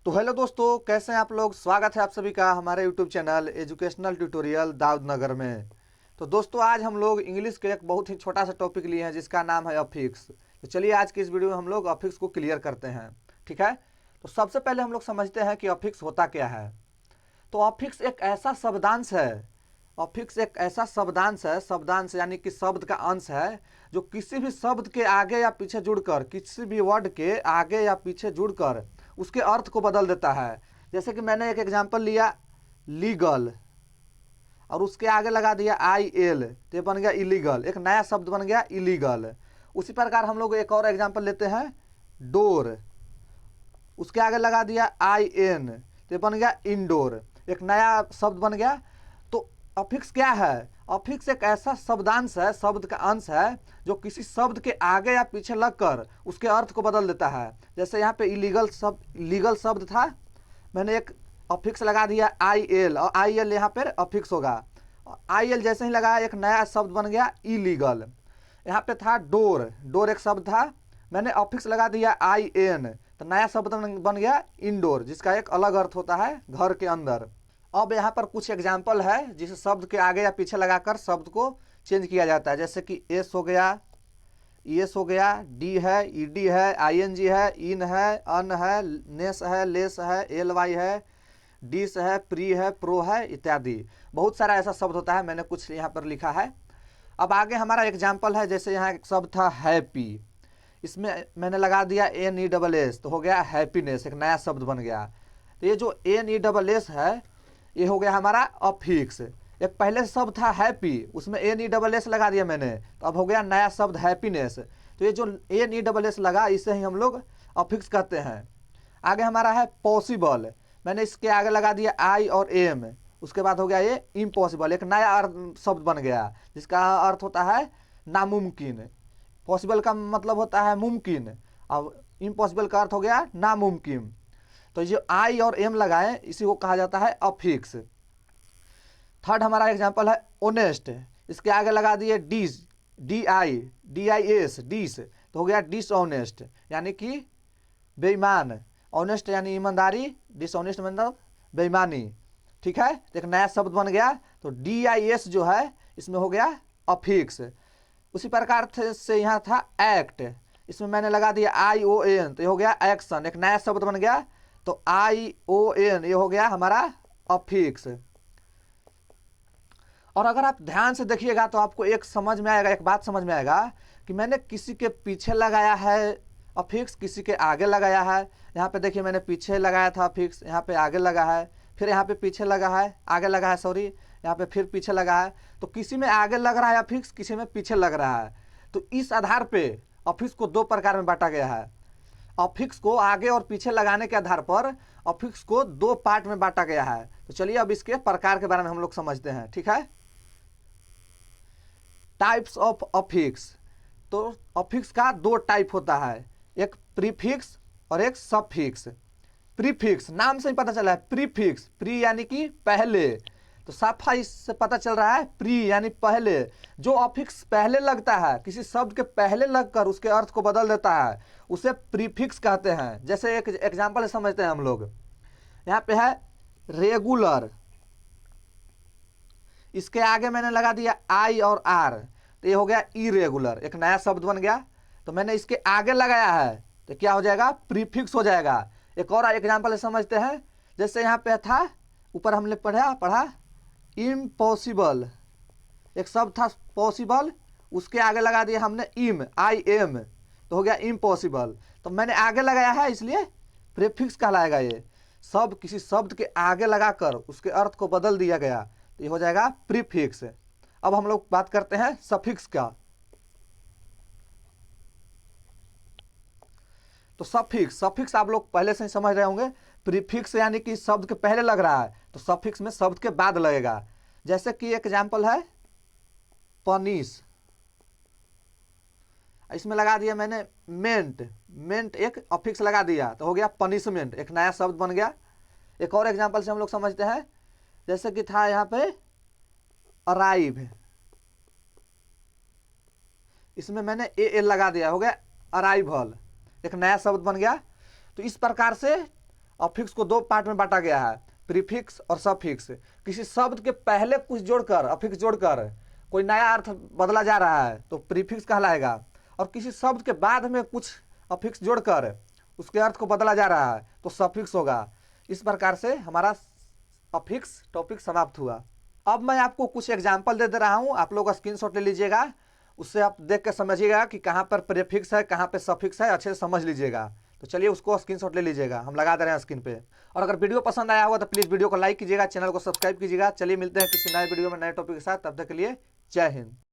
तो हेलो दोस्तों, कैसे हैं आप लोग। स्वागत है आप सभी का हमारे YouTube channel educational tutorial Daudnagar में। तो दोस्तों, आज हम लोग इंग्लिश के एक बहुत ही छोटा सा टॉपिक लिए हैं जिसका नाम है अफिक्स। तो चलिए आज की इस वीडियो में हम लोग अफिक्स को क्लियर करते हैं। ठीक है, तो सबसे पहले हम लोग समझते हैं कि अफिक्स होता क्या है। तो अफिक्स एक ऐसा शब्दांश है, अफिक्स एक ऐसा शब्दांश है, शब्दांश यानी कि शब्द का अंश है जो किसी भी शब्द के आगे या पीछे जुड़कर, किसी भी वर्ड के आगे या पीछे जुड़कर उसके अर्थ को बदल देता है। जैसे कि मैंने एक एग्जांपल लिया लीगल और उसके आगे लगा दिया आई एल, तो ये बन गया इलीगल, एक नया शब्द बन गया इलीगल। उसी प्रकार हम लोग एक और एग्जांपल लेते हैं डोर, उसके आगे लगा दिया आई एन, तो ये बन गया इंडोर, एक नया शब्द बन गया। तो अफिक्स क्या है? अफिक्स एक ऐसा शब्दांश है, शब्द का अंश है जो किसी शब्द के आगे या पीछे लगकर उसके अर्थ को बदल देता है। जैसे यहाँ पे इलीगल शब्द, लीगल शब्द था, मैंने एक अफिक्स लगा दिया आई एल, और आई एल यहाँ पर अफिक्स होगा। आई एल जैसे ही लगाया एक नया शब्द बन गया इलीगल। यहाँ पे था डोर, डोर एक शब्द था, मैंने अफिक्स लगा दिया आई एन, तो नया शब्द बन गया इंडोर, जिसका एक अलग अर्थ होता है घर के अंदर। अब यहाँ पर कुछ एग्जाम्पल है जिस शब्द के आगे या पीछे लगाकर शब्द को चेंज किया जाता है। जैसे कि एस हो गया, ईएस हो गया, डी है, ईडी है, आईएनजी है, इन है, अन है, नेस है, लेस है, एल वाई है, डिस है, प्री है, प्रो है इत्यादि। बहुत सारा ऐसा शब्द होता है, मैंने कुछ यहाँ पर लिखा है। अब आगे हमारा एग्जाम्पल है, जैसे यहाँ एक शब्द था हैप्पी, इसमें मैंने लगा दिया एन ई डबल एस, तो हो गया हैप्पीनेस, एक नया शब्द बन गया। तो ये जो एन ई डबल एस है ये हो गया हमारा अफिक्स। एक पहले शब्द था हैप्पी, उसमें एन ई डबल एस लगा दिया मैंने, तो अब हो गया नया शब्द हैप्पीनेस। तो ये जो एन ई डबल एस लगा इसे ही हम लोग अफिक्स कहते हैं। आगे हमारा है पॉसिबल, मैंने इसके आगे लगा दिया आई और एम, उसके बाद हो गया ये इम्पॉसिबल, एक नया शब्द बन गया जिसका अर्थ होता है नामुमकिन। पॉसिबल का मतलब होता है मुमकिन, अब इम्पॉसिबल का अर्थ हो गया नामुमकिन। तो जो आई और एम लगाए इसी को कहा जाता है अफिक्स। थर्ड हमारा एग्जांपल है ओनेस्ट, इसके आगे लगा दिए dis, D I S, dis, तो हो गया डिसऑनेस्ट यानी कि बेईमान। ऑनेस्ट यानी ईमानदारी, डिसऑनेस्ट मतलब बेईमानी। ठीक है, तो एक नया शब्द बन गया, तो डी आई एस जो है इसमें हो गया अफिक्स। उसी प्रकार से यहाँ था एक्ट, इसमें मैंने लगा दिया आई ओ एन, तो ये हो गया एक्शन, एक नया शब्द बन गया, तो आई ओ एन ये हो गया हमारा अफिक्स। और अगर आप ध्यान से देखिएगा तो आपको एक समझ में आएगा, एक बात समझ में आएगा कि मैंने किसी के पीछे लगाया है अफिक्स, किसी के आगे लगाया है। यहाँ पे देखिए मैंने पीछे लगाया था अफिक्स, यहाँ पे आगे लगा है, फिर यहाँ पे पीछे लगा है, आगे लगा है, सॉरी, यहाँ पे फिर पीछे लगा है। तो किसी में आगे लग रहा है अफिक्स, किसी में पीछे लग रहा है। तो इस आधार पे अफिक्स को दो प्रकार में बांटा गया है। अफिक्स को आगे और पीछे लगाने के आधार पर अफिक्स को दो पार्ट में बांटा गया है। तो चलिए अब इसके प्रकार के बारे में हम लोग समझते हैं। ठीक है, टाइप्स ऑफ अफिक्स। तो अफिक्स का दो टाइप होता है, एक प्रीफिक्स और एक सफिक्स। प्रीफिक्स नाम से ही पता चला है, प्रीफिक्स, प्री यानी कि पहले, तो साफा इससे पता चल रहा है प्री यानी पहले। जो अफिक्स पहले लगता है, किसी शब्द के पहले लगकर उसके अर्थ को बदल देता है, उसे प्रीफिक्स कहते हैं। जैसे एक एग्जांपल समझते हैं हम लोग, यहाँ पे है रेगुलर, इसके आगे मैंने लगा दिया आई और आर, तो ये हो गया इरेगुलर, एक नया शब्द बन गया। तो मैंने इसके आगे लगाया है तो क्या हो जाएगा, प्रीफिक्स हो जाएगा। एक और एग्जांपल समझते हैं, जैसे यहाँ पे था, ऊपर हमने पढ़ा इम्पॉसिबल, एक शब्द था पॉसिबल, उसके आगे लगा दिया हमने इम, आई एम, तो हो गया इम्पॉसिबल। तो मैंने आगे लगाया है इसलिए प्रीफिक्स कहलाएगा। ये सब किसी शब्द के आगे लगाकर उसके अर्थ को बदल दिया गया, तो ये हो जाएगा प्रीफिक्स। अब हम लोग बात करते हैं सफिक्स का। तो सफिक्स, सफिक्स आप लोग पहले से ही समझ रहे होंगे। प्रीफिक्स यानी कि शब्द के पहले लग रहा है, तो सफिक्स में शब्द के बाद लगेगा। जैसे कि एग्जांपल है पनिश, इसमें लगा दिया मैंने मेंट, मेंट एक अफिक्स लगा दिया, तो हो गया पनिशमेंट, एक नया शब्द बन गया। एक और एग्जांपल से हम लोग समझते हैं, जैसे कि था यहाँ पे अराइव, इसमें मैंने ए एल लगा दिया, हो गया अराइवल, एक नया शब्द बन गया। तो इस प्रकार से अफिक्स को दो पार्ट में बांटा गया है, प्रीफिक्स और सफिक्स। किसी शब्द के पहले कुछ जोड़कर, अफिक्स जोड़कर कोई नया अर्थ बदला जा रहा है तो प्रीफिक्स कहलाएगा, और किसी शब्द के बाद में कुछ अफिक्स जोड़कर उसके अर्थ को बदला जा रहा है तो सफिक्स होगा। इस प्रकार से हमारा अफिक्स टॉपिक समाप्त हुआ। अब मैं आपको कुछ एग्जाम्पल दे रहा हूँ, आप लोग स्क्रीनशॉट ले लीजिएगा, उससे आप देख के समझिएगा कि कहाँ पर प्रीफिक्स है, कहाँ पे सफिक्स है, अच्छे से समझ लीजिएगा। तो चलिए उसको स्क्रीनशॉट ले लीजिएगा, हम लगा दे रहे हैं स्क्रीन पे। और अगर वीडियो पसंद आया होगा तो प्लीज़ वीडियो को लाइक कीजिएगा, चैनल को सब्सक्राइब कीजिएगा। चलिए मिलते हैं किसी नए वीडियो में नए टॉपिक के साथ, तब तक के लिए जय हिंद।